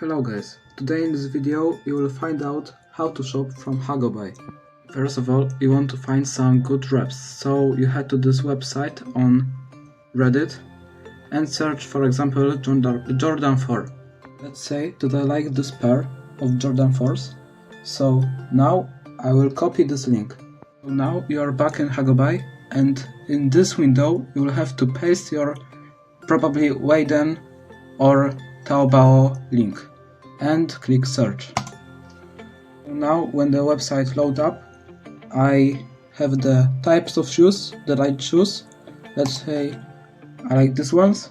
Hello guys, today in this video you will find out how to shop from HAGOBUY. First of all, you want to find some good reps, so you head to this website on Reddit and search, for example, Jordan 4. Let's say that I like this pair of Jordan 4s, so now I will copy this link. So now you are back in HAGOBUY, and in this window you will have to paste your probably Wayden or Taobao link and click search. Now when the website loads up, I have the types of shoes that I choose. Let's say I like these ones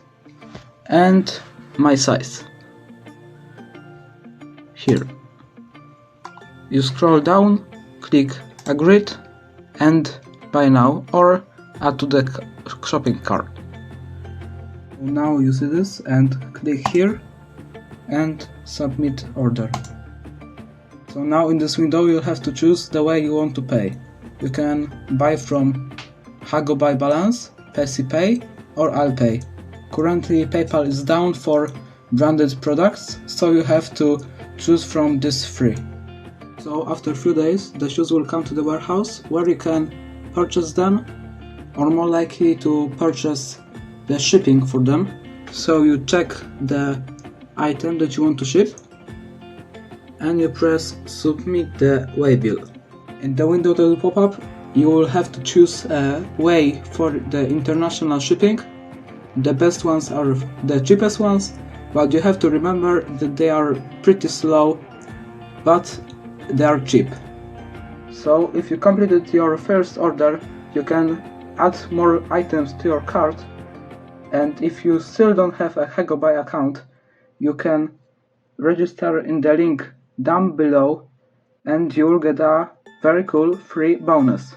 and my size. Here you scroll down, click agreed and buy now or add to the shopping cart. Now you see this and click here and submit order. So now in this window you have to choose the way you want to pay. You can buy from HAGOBUY Balance, Pay or I'll Pay. Currently PayPal is down for branded products, so you have to choose from this three. So after a few days the shoes will come to the warehouse where you can purchase them, or more likely to purchase the shipping for them. So you check the item that you want to ship and you press submit the way bill. In the window that will pop up, you will have to choose a way for the international shipping. The best ones are the cheapest ones, but you have to remember that they are pretty slow, but they are cheap. So if you completed your first order, you can add more items to your cart, and if you still don't have a HAGOBUY account, you can register in the link down below and you will get a very cool free bonus.